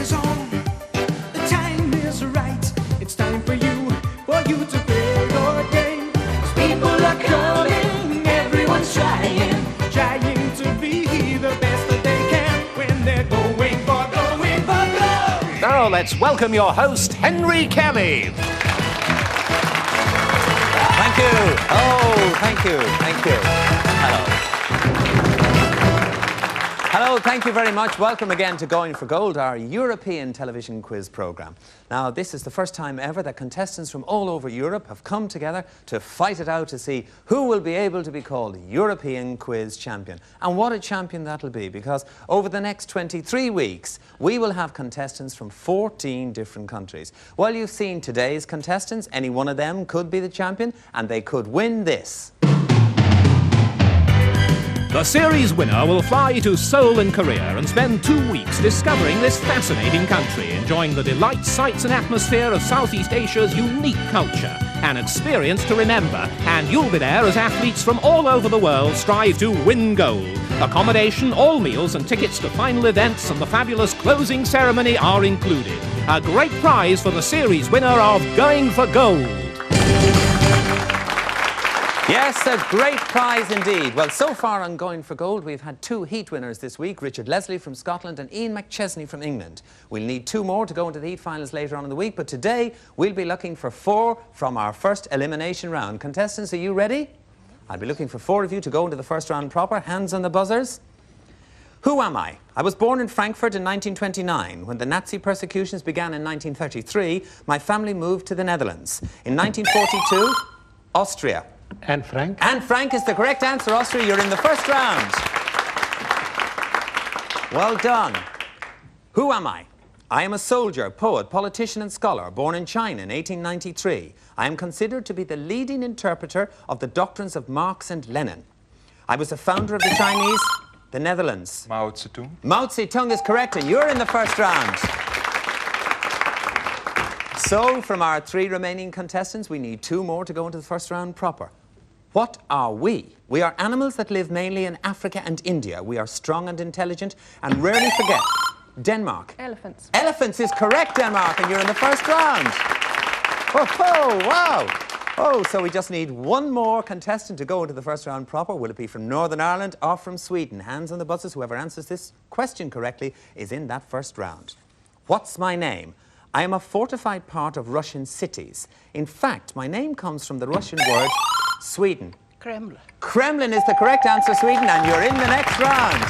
is on, the time is right. It's time for you to play your game. 'Cause people are coming, everyone's trying to be the best that they can when they're going for gold. Now let's welcome your host, Henry Kelly. Thank you. Oh, thank you. Hello. Hello, thank you very much. Welcome again to Going for Gold, our European television quiz programme. Now, this is the first time ever that contestants from all over Europe have come together to fight it out to see who will be able to be called European Quiz Champion. And what a champion that'll be, because over the next 23 weeks, we will have contestants from 14 different countries. Well, you've seen today's contestants. Any one of them could be the champion, and they could win this. The series winner will fly to Seoul in Korea and spend 2 weeks discovering this fascinating country, enjoying the delights, sights and atmosphere of Southeast Asia's unique culture. An experience to remember, and you'll be there as athletes from all over the world strive to win gold. Accommodation, all meals and tickets to final events and the fabulous closing ceremony are included. A great prize for the series winner of Going for Gold. Yes, a great prize indeed. Well, so far on Going for Gold, we've had 2 heat winners this week, Richard Leslie from Scotland and Iain McChesney from England. We'll need 2 more to go into the heat finals later on in the week, but today we'll be looking for 4 from our first elimination round. Contestants, are you ready? I'll be looking for 4 of you to go into the first round proper. Hands on the buzzers. Who am I? I was born in Frankfurt in 1929. When the Nazi persecutions began in 1933, my family moved to the Netherlands. In 1942, Austria. Anne Frank. Anne Frank is the correct answer, Austria. You're in the first round. Well done. Who am I? I am a soldier, poet, politician and scholar, born in China in 1893. I am considered to be the leading interpreter of the doctrines of Marx and Lenin. I was the founder of the Chinese, the Netherlands. Mao Zedong. Mao Zedong is correct, and you're in the first round. So, from our 3 remaining contestants, we need 2 more to go into the first round proper. What are we? We are animals that live mainly in Africa and India. We are strong and intelligent and rarely forget. Denmark. Elephants. Elephants is correct, Denmark, and you're in the first round. Oh, wow. Oh, so we just need 1 more contestant to go into the first round proper. Will it be from Northern Ireland or from Sweden? Hands on the buzzers. Whoever answers this question correctly is in that first round. What's my name? I am a fortified part of Russian cities. In fact, my name comes from the Russian word Sweden. Kremlin. Kremlin is the correct answer, Sweden, and you're in the next round.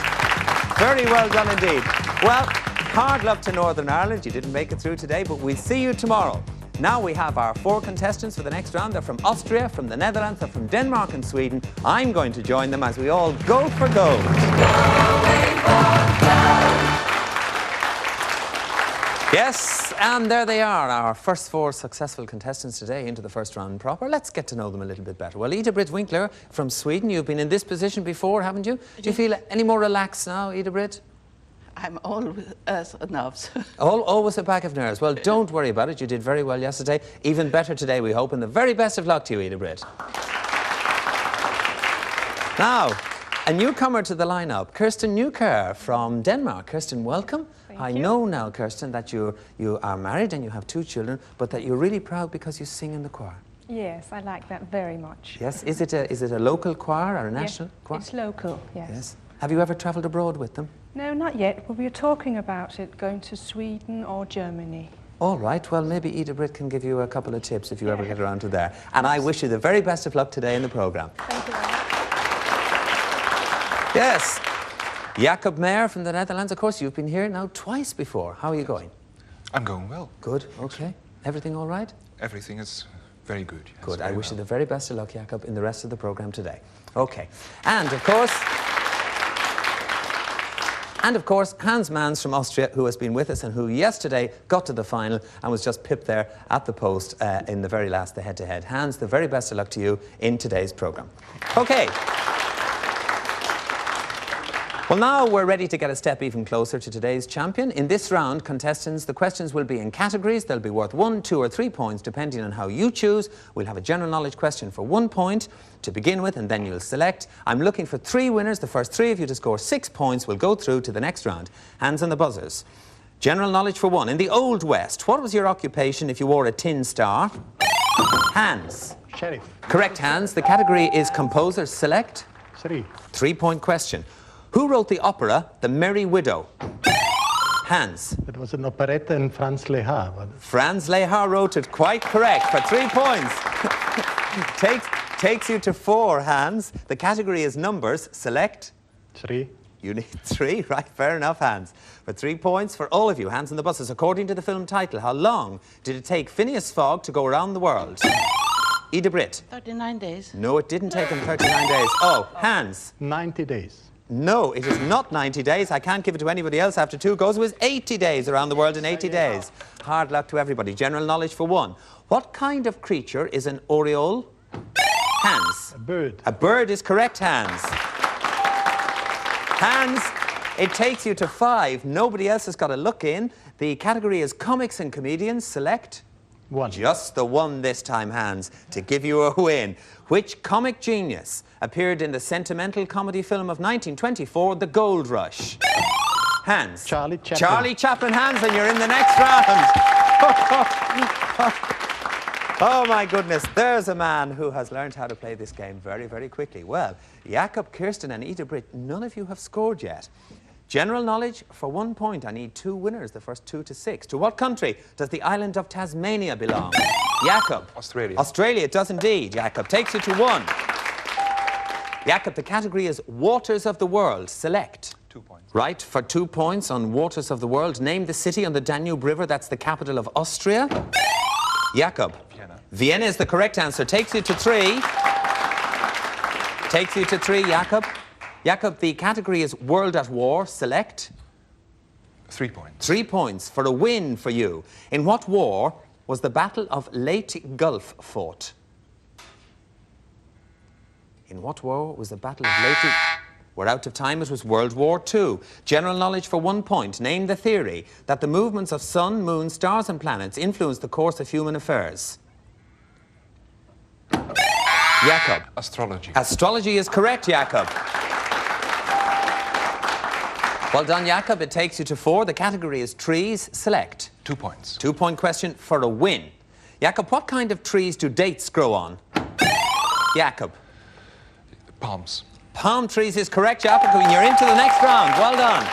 Very well done indeed. Well, hard luck to Northern Ireland. You didn't make it through today, but we'll see you tomorrow. Now we have our 4 contestants for the next round. They're from Austria, from the Netherlands, they're from Denmark and Sweden. I'm going to join them as we all go for gold. Going for gold. Yes, and there they are, our first 4 successful contestants today into the first round proper. Let's get to know them a little bit better. Well, Ida-Britt Winkler from Sweden, you've been in this position before, haven't you? Do you feel any more relaxed now, Ida-Britt? I'm always nervous. Always a pack of nerves. Well, don't worry about it. You did very well yesterday. Even better today, we hope. And the very best of luck to you, Ida-Britt. Now, a newcomer to the lineup, Kirsten Newker from Denmark. Kirsten, welcome. I know now, Kirsten, that you are married and you have 2 children, but that you're really proud because you sing in the choir. Yes, I like that very much. Yes, is it a local choir or a national choir? It's local, yes. Yes. Have you ever travelled abroad with them? No, not yet, but we were talking about it, going to Sweden or Germany. All right, well, maybe Ida-Britt can give you a couple of tips if you ever get around to there. And I wish you the very best of luck today in the programme. Thank you very much. Yes. Jacob Mayer from the Netherlands, of course, you've been here now twice before. How are you going? I'm going well. Good, okay. Everything all right? Everything is very good. Yes, good, very I wish well. you the very best of luck, Jacob, in the rest of the programme today. Okay. And of course, Hans Mans from Austria, who has been with us and who yesterday got to the final and was just pipped there at the post in the very last, the head-to-head. Hans, the very best of luck to you in today's programme. Okay. Well, now we're ready to get a step even closer to today's champion. In this round, contestants, the questions will be in categories. They'll be worth 1, 2 or 3 points, depending on how you choose. We'll have a general knowledge question for 1 point to begin with, and then you'll select. I'm looking for 3 winners. The first 3 of you to score 6 points will go through to the next round. Hands on the buzzers. General knowledge for 1. In the Old West, what was your occupation if you wore a tin star? Hans. Sheriff. Correct, Hans. The category is composer. Select. 3. 3-point question. Who wrote the opera The Merry Widow? Hans. It was an operetta in Franz Lehár. Franz Lehár wrote it. Quite correct for 3 points. Takes you to 4, Hans. The category is numbers. Select. 3. You need 3, right? Fair enough, Hans. For 3 points for all of you, Hands on the Buses. According to the film title, how long did it take Phineas Fogg to go around the world? Ida-Britt. 39 days. No, it didn't take him 39 days. Oh, Hans. 90 days. No, it is not 90 days. I can't give it to anybody else after 2 goes. It was 80 days around the world in 80 days. Hard luck to everybody. General knowledge for 1. What kind of creature is an oriole? Hans. A bird. A bird is correct, Hans. Hans, it takes you to 5. Nobody else has got a look in. The category is comics and comedians. Select. 1. Just the 1 this time, Hans, to give you a win. Which comic genius appeared in the sentimental comedy film of 1924, The Gold Rush? Hans. Charlie Chaplin. Charlie Chaplin, Hans, and you're in the next round. Oh, my goodness. There's a man who has learned how to play this game very, very quickly. Well, Jakob, Kirsten and Ida-Britt, none of you have scored yet. General knowledge for 1 point. I need 2 winners, the first 2 to 6. To what country does the island of Tasmania belong? Jakob. Australia. Australia, it does indeed. Jakob takes you to 1. Jakob, the category is waters of the world. Select. 2 points. Right, for 2 points on waters of the world. Name the city on the Danube River that's the capital of Austria. Jakob. Vienna. Vienna is the correct answer. Takes you to 3. Takes you to 3, Jakob. Jakob, the category is World at War. Select. 3 points. 3 points for a win for you. In what war was the Battle of Leyte Gulf fought? In what war was the Battle of Leyte... We're out of time. It was World War II. General knowledge for 1 point. Name the theory that the movements of sun, moon, stars and planets influence the course of human affairs. Jakob. Astrology. Astrology is correct, Jakob. Well done, Jakob. It takes you to 4. The category is trees. Select. 2 points. 2-point question for a win. Jakob, what kind of trees do dates grow on? Jakob. Palms. Palm trees is correct, Jakob, and you're into the next round. Well done.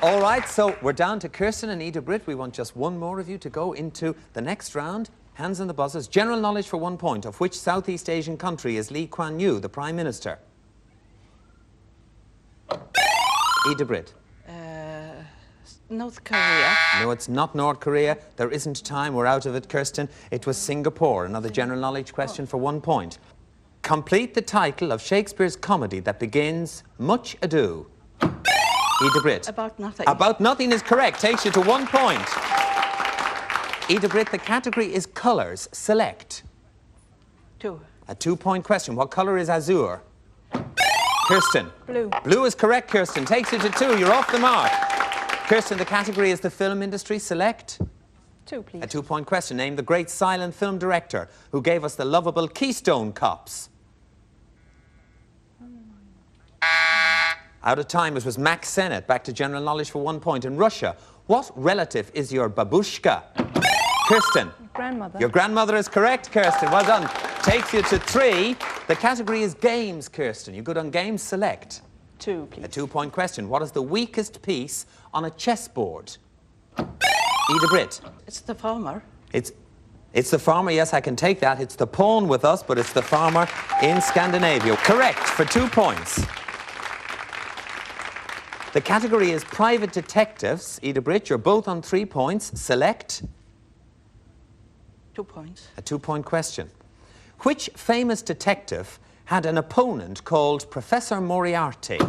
All right, so we're down to Kirsten and Ida-Britt. We want just 1 more of you to go into the next round. Hands on the buzzers. General knowledge for 1 point. Of which Southeast Asian country is Lee Kuan Yew, the Prime Minister? Ida-Britt. North Korea. No, it's not North Korea. There isn't time. We're out of it, Kirsten. It was Singapore. Another general knowledge question for 1 point. Complete the title of Shakespeare's comedy that begins, Much Ado. Ida-Britt. About Nothing. About Nothing is correct. Takes you to 1 point. Ida-Britt, the category is colours. Select. 2. A 2-point question. What colour is azure? Kirsten. Blue. Blue is correct, Kirsten. Takes you to 2. You're off the mark. Kirsten, the category is the film industry. Select. 2, please. A 2-point question. Name the great silent film director who gave us the lovable Keystone Cops. Out of time. It was Max Sennett. Back to general knowledge for 1 point. In Russia, what relative is your babushka? Kirsten. Grandmother. Your grandmother is correct, Kirsten. Well done. Takes you to 3. The category is games, Kirsten. You good on games? Select. 2, please. A 2-point question. What is the weakest piece on a chessboard? Ida-Britt. It's the farmer. It's the farmer. Yes, I can take that. It's the pawn with us, but it's the farmer in Scandinavia. Correct for 2 points. The category is private detectives. Ida-Britt, you're both on 3 points. Select. 2 points. A 2-point question. Which famous detective had an opponent called Professor Moriarty?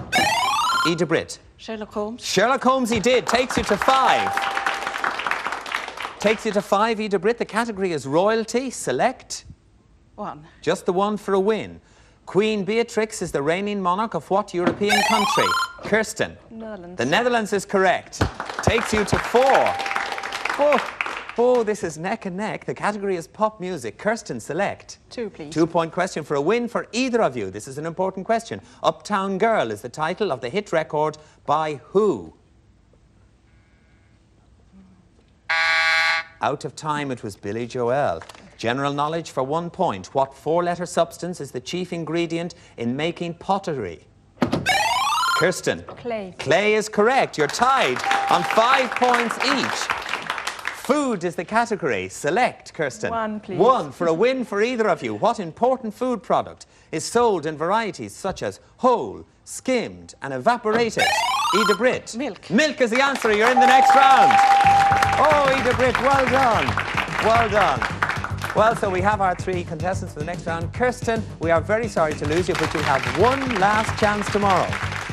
Ida-Britt. Sherlock Holmes. Sherlock Holmes he did. Takes you to 5. Takes you to 5, Ida-Britt. The category is royalty. Select. 1. Just the 1 for a win. Queen Beatrix is the reigning monarch of what European country? Kirsten. Netherlands. The Netherlands is correct. Takes you to 4. Oh, this is neck and neck. The category is pop music. Kirsten, select. 2, please. 2-point question for a win for either of you. This is an important question. Uptown Girl is the title of the hit record by who? Out of time, it was Billy Joel. General knowledge for 1 point. What four-letter substance is the chief ingredient in making pottery? Kirsten. Clay. Clay is correct. You're tied on 5 points each. Food is the category. Select, Kirsten. 1, please. 1 for a win for either of you. What important food product is sold in varieties such as whole, skimmed and evaporated? Ida-Britt. Milk. Milk is the answer. You're in the next round. Oh, Ida-Britt, well done. Well done. Well, so we have our 3 contestants for the next round. Kirsten, we are very sorry to lose you, but you have one last chance tomorrow.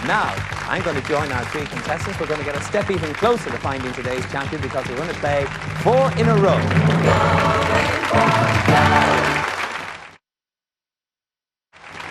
Now, I'm going to join our 3 contestants. We're going to get a step even closer to finding today's champion because we're going to play 4 in a row.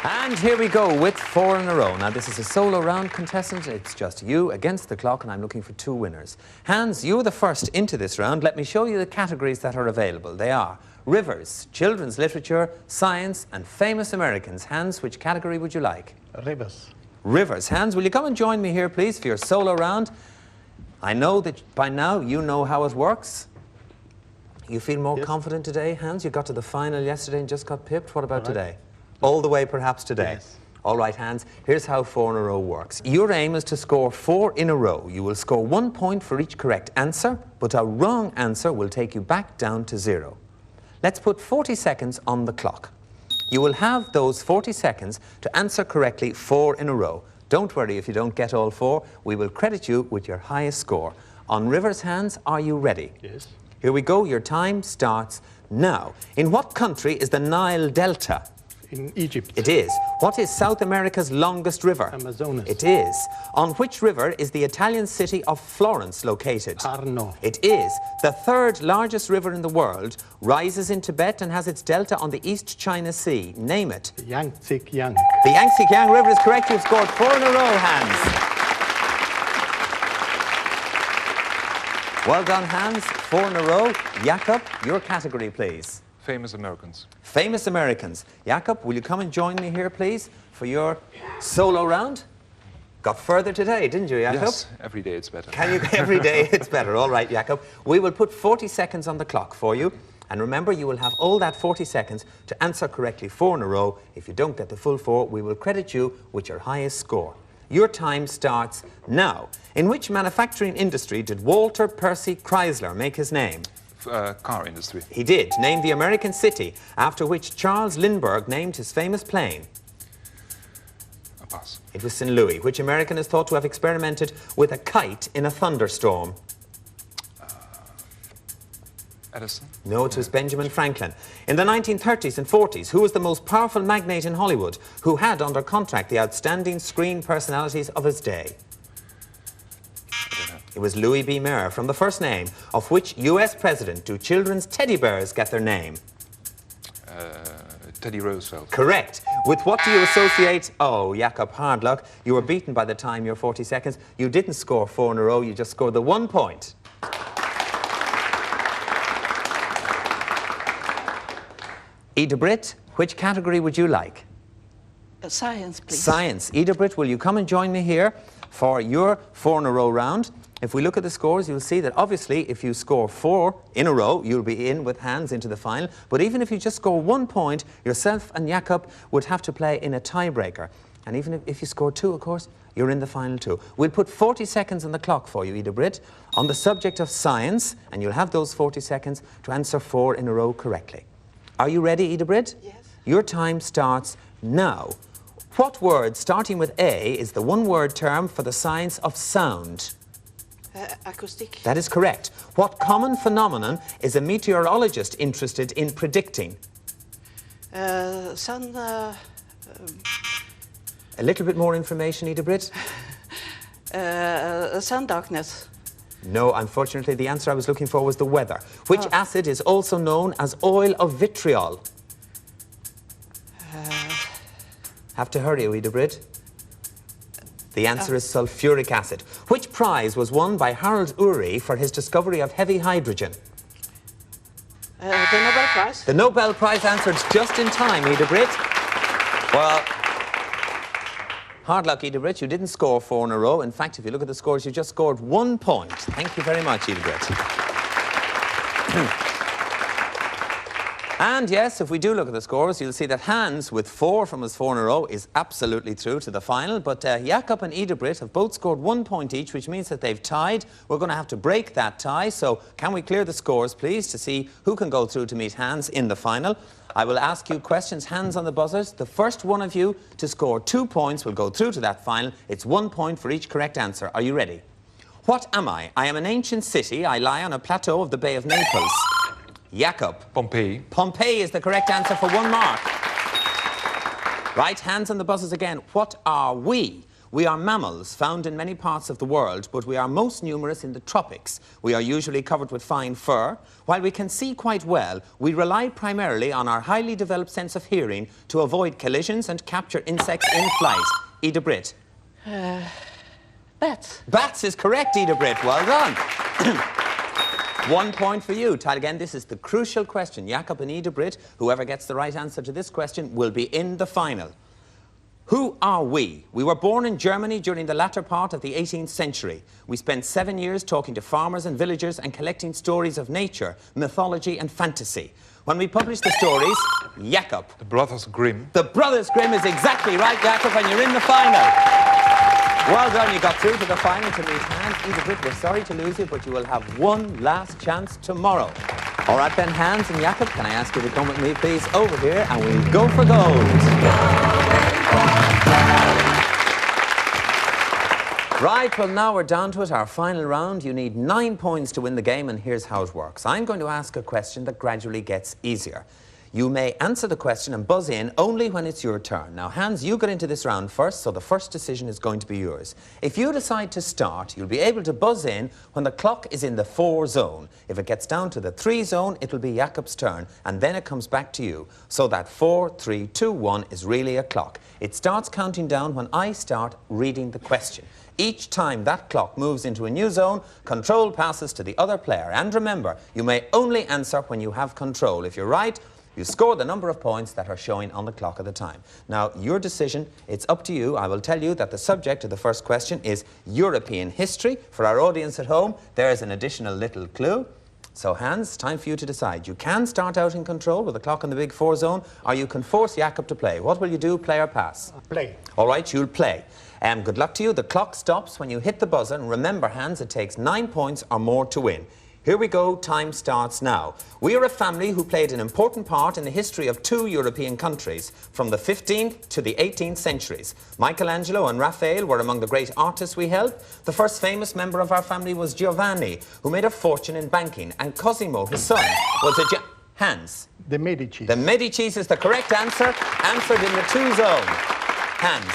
And here we go with 4 in a row. Now, this is a solo round, contestant. It's just you against the clock, and I'm looking for 2 winners. Hans, you're the first into this round. Let me show you the categories that are available. They are rivers, children's literature, science, and famous Americans. Hans, which category would you like? Rivers. Rivers. Hans, will you come and join me here, please, for your solo round? I know that by now you know how it works. You feel more confident today, Hans? You got to the final yesterday and just got pipped. What about today? All the way, perhaps, today? Yes. All right, Hans, here's how 4 in a row works. Your aim is to score 4 in a row. You will score 1 point for each correct answer, but a wrong answer will take you back down to 0. Let's put 40 seconds on the clock. You will have those 40 seconds to answer correctly 4 in a row. Don't worry if you don't get all 4. We will credit you with your highest score. On Rivers, Hans, are you ready? Yes. Here we go. Your time starts now. In what country is the Nile Delta? In Egypt. It is. What is South America's longest river? Amazonas. It is. On which river is the Italian city of Florence located? Arno. It is. The 3rd largest river in the world rises in Tibet and has its delta on the East China Sea. Name it. Yangtze Yang. The Yangtze River is correct. You've scored 4 in a row, Hans. Well done, Hans. 4 in a row. Jakob, your category, please. Famous Americans. Famous Americans. Jakob, will you come and join me here, please, for your solo round? Got further today, didn't you, Jakob? Yes, every day it's better. Can you? Every day it's better. All right, Jakob. We will put 40 seconds on the clock for you. And remember, you will have all that 40 seconds to answer correctly 4 in a row. If you don't get the full 4, we will credit you with your highest score. Your time starts now. In which manufacturing industry did Walter Percy Chrysler make his name? Car industry. He did. Name the American city after which Charles Lindbergh named his famous plane. A pass. It was St. Louis. Which American is thought to have experimented with a kite in a thunderstorm? Edison. No, it was Benjamin Franklin. In the 1930s and 40s, who was the most powerful magnate in Hollywood who had under contract the outstanding screen personalities of his day? It was Louis B. Mayer. From the first name of which US president do children's teddy bears get their name? Teddy Roosevelt. Correct. With what do you associate? Oh, Jakob, hard luck. You were beaten by the time your 40 seconds. You didn't score 4 in a row. You just scored the 1 point. Ida-Britt, which category would you like? Science, please. Science. Ida-Britt, will you come and join me here for your 4 in a row round? If we look at the scores, you'll see that obviously if you score 4 in a row, you'll be in with Hans into the final. But even if you just score 1 point, yourself and Jakob would have to play in a tiebreaker. And even if you score 2, of course, you're in the final too. We'll put 40 seconds on the clock for you, Ida-Britt, on the subject of science, and you'll have those 40 seconds to answer 4 in a row correctly. Are you ready, Ida-Britt? Yes. Your time starts now. What word starting with A is the one-word term for the science of sound? Acoustic. That is correct. What common phenomenon is a meteorologist interested in predicting? Sun. A little bit more information, Ida-Britt? Sun darkness. No, unfortunately, the answer I was looking for was the weather. Which acid is also known as oil of vitriol? Have to hurry, Ida-Britt. The answer is sulfuric acid. Which prize was won by Harold Urey for his discovery of heavy hydrogen? The Nobel Prize. The Nobel Prize answered just in time, Ida-Britt. Well, hard luck, Ida-Britt. You didn't score 4 in a row. In fact, if you look at the scores, you just scored 1 point. Thank you very much, Ida-Britt. And yes, if we do look at the scores, you'll see that Hans, with 4 from his 4 in a row, is absolutely through to the final. But Jakob and Ida-Britt have both scored 1 point each, which means that they've tied. We're going to have to break that tie. So can we clear the scores, please, to see who can go through to meet Hans in the final? I will ask you questions, hands on the buzzers. The first one of you to score 2 points will go through to that final. It's 1 point for each correct answer. Are you ready? What am I? I am an ancient city. I lie on a plateau of the Bay of Naples. Jakob. Pompeii. Pompeii is the correct answer for 1 mark. Right, hands on the buzzers again. What are we? We are mammals found in many parts of the world, but we are most numerous in the tropics. We are usually covered with fine fur. While we can see quite well, we rely primarily on our highly developed sense of hearing to avoid collisions and capture insects in flight. Ida-Britt. Bats. Bats is correct, Ida-Britt. Well done. 1 point for you. Try again. This is the crucial question. Jakob and Ida-Britt, whoever gets the right answer to this question, will be in the final. Who are we? We were born in Germany during the latter part of the 18th century. We spent 7 years talking to farmers and villagers and collecting stories of nature, mythology and fantasy. When we published the stories, Jakob. The Brothers Grimm. The Brothers Grimm is exactly right, Jakob, and you're in the final. Well done, you got through to the final to meet Hans. Ida-Britt, we're sorry to lose you, but you will have one last chance tomorrow. All right then, Hans and Jakob, can I ask you to come with me, please, over here, and we'll go for gold. Right, well, now we're down to it, our final round. You need 9 points to win the game, and here's how it works. I'm going to ask a question that gradually gets easier. You may answer the question and buzz in only when it's your turn. Now, Hans, you got into this round first, so the first decision is going to be yours. If you decide to start, you'll be able to buzz in when the clock is in the 4 zone. If it gets down to the 3 zone, it'll be Jakob's turn, and then it comes back to you. So that 4, 3, 2, 1 is really a clock. It starts counting down when I start reading the question. Each time that clock moves into a new zone, control passes to the other player. And remember, you may only answer when you have control. If you're right, you score the number of points that are showing on the clock at the time. Now, your decision, it's up to you. I will tell you that the subject of the first question is European history. For our audience at home, there is an additional little clue. So, Hans, time for you to decide. You can start out in control with the clock in the big 4 zone, or you can force Jakob to play. What will you do, play or pass? Play. All right, you'll play. Good luck to you. The clock stops when you hit the buzzer. And remember, Hans, it takes 9 points or more to win. Here we go, time starts now. We are a family who played an important part in the history of 2 European countries, from the 15th to the 18th centuries. Michelangelo and Raphael were among the great artists we helped. The first famous member of our family was Giovanni, who made a fortune in banking, and Cosimo, his son, was a Hans. The Medici. The Medicis is the correct answer, answered in the 2 zone. Hans.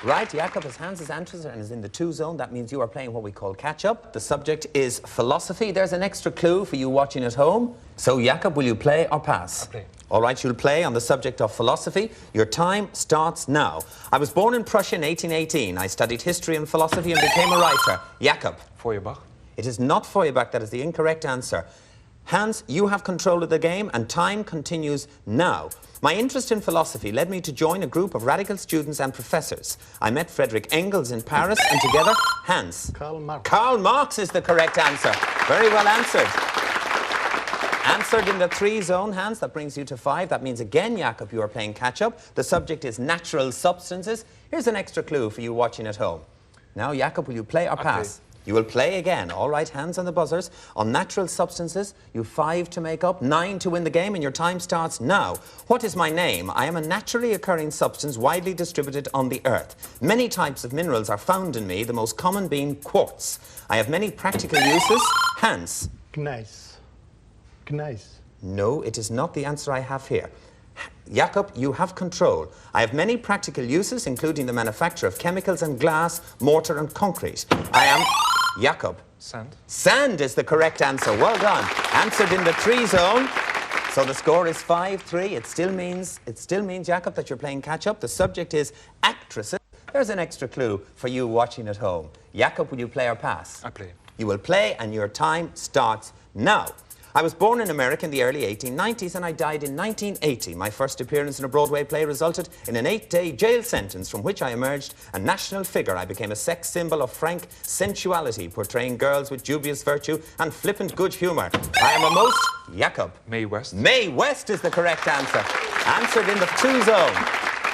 Right, Jakob, as Hans' answer and is in the 2 zone, that means you are playing what we call catch-up. The subject is philosophy. There's an extra clue for you watching at home. So, Jakob, will you play or pass? I'll play. All right, you'll play on the subject of philosophy. Your time starts now. I was born in Prussia in 1818. I studied history and philosophy and became a writer. Jakob. Feuerbach. It is not Feuerbach. That is the incorrect answer. Hans, you have control of the game, and time continues now. My interest in philosophy led me to join a group of radical students and professors. I met Friedrich Engels in Paris, and together, Hans. Karl Marx. Karl Marx is the correct answer. Very well answered. Answered in the 3 zone, Hans. That brings you to 5. That means again, Jakob, you are playing catch-up. The subject is natural substances. Here's an extra clue for you watching at home. Now, Jakob, will you play or pass? You will play again. All right, hands on the buzzers. On natural substances, you 5 to make up, 9 to win the game, and your time starts now. What is my name? I am a naturally occurring substance widely distributed on the earth. Many types of minerals are found in me, the most common being quartz. I have many practical uses. Hans. Gneiss. Gneiss. No, it is not the answer I have here. Jakob, you have control. I have many practical uses, including the manufacture of chemicals and glass, mortar and concrete. I am... Jakob. Sand. Sand is the correct answer. Well done. Answered in the 3 zone. So the score is 5-3. It still means, Jakob, that you're playing catch-up. The subject is actresses. There's an extra clue for you watching at home. Jakob, will you play or pass? I play. You will play, and your time starts now. I was born in America in the early 1890s and I died in 1980. My first appearance in a Broadway play resulted in an 8-day jail sentence from which I emerged a national figure. I became a sex symbol of frank sensuality, portraying girls with dubious virtue and flippant good humour. I am a most... Jakob. Mae West. Mae West is the correct answer. Answered in the 2 zone.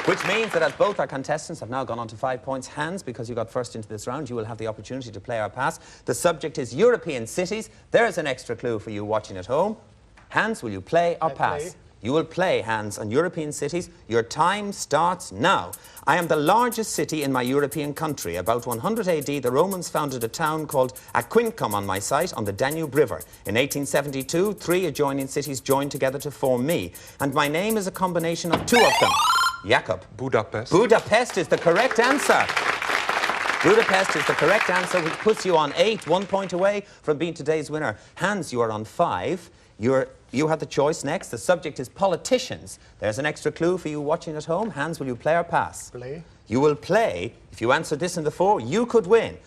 Which means that as both our contestants have now gone on to 5 points, Hans, because you got first into this round, you will have the opportunity to play our pass. The subject is European cities. There's an extra clue for you watching at home. Hans, will you play or pass? Play. You will play, Hans, on European cities. Your time starts now. I am the largest city in my European country. About 100 AD, the Romans founded a town called Aquincum on my site on the Danube River. In 1872, 3 adjoining cities joined together to form me. And my name is a combination of 2 of them. Jakob. Budapest. Budapest is the correct answer. Budapest is the correct answer, which puts you on 8, 1 point away from being today's winner. Hans, you are on 5. You have the choice next. The subject is politicians. There's an extra clue for you watching at home. Hans, will you play or pass? Play. You will play. If you answer this in the 4, you could win.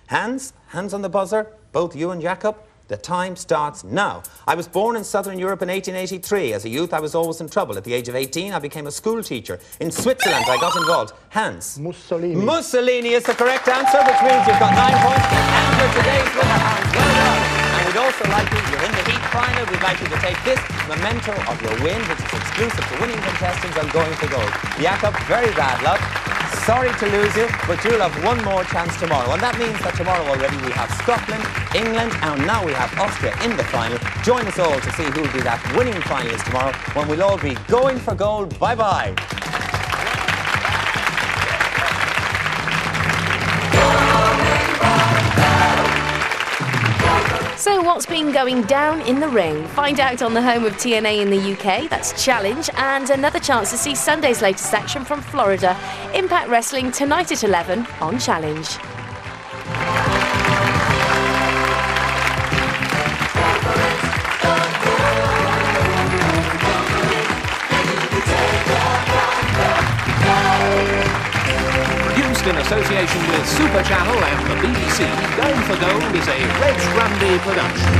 Hans, hands on the buzzer, both you and Jakob. The time starts now. I was born in southern Europe in 1883. As a youth, I was always in trouble. At the age of 18, I became a school teacher. In Switzerland, I got involved. Hans. Mussolini. Mussolini is the correct answer, which means you've got 9 points. And you're today's winner, Hans. Well done. And we'd also like you, you're in the heat final, we'd like you to take this memento of your win, which is exclusive to winning contestants on Going for Gold. Jakob, very bad luck. Sorry to lose you, but you'll have 1 more chance tomorrow. And that means that tomorrow already we have Scotland, England, and now we have Austria in the final. Join us all to see who will be that winning finalist tomorrow when we'll all be going for gold. Bye-bye. So what's been going down in the ring? Find out on the home of TNA in the UK, that's Challenge, and another chance to see Sunday's latest action from Florida. Impact Wrestling tonight at 11 on Challenge. Produced in association with Super Channel and the BBC, Going for Gold is a Reg Grundy production.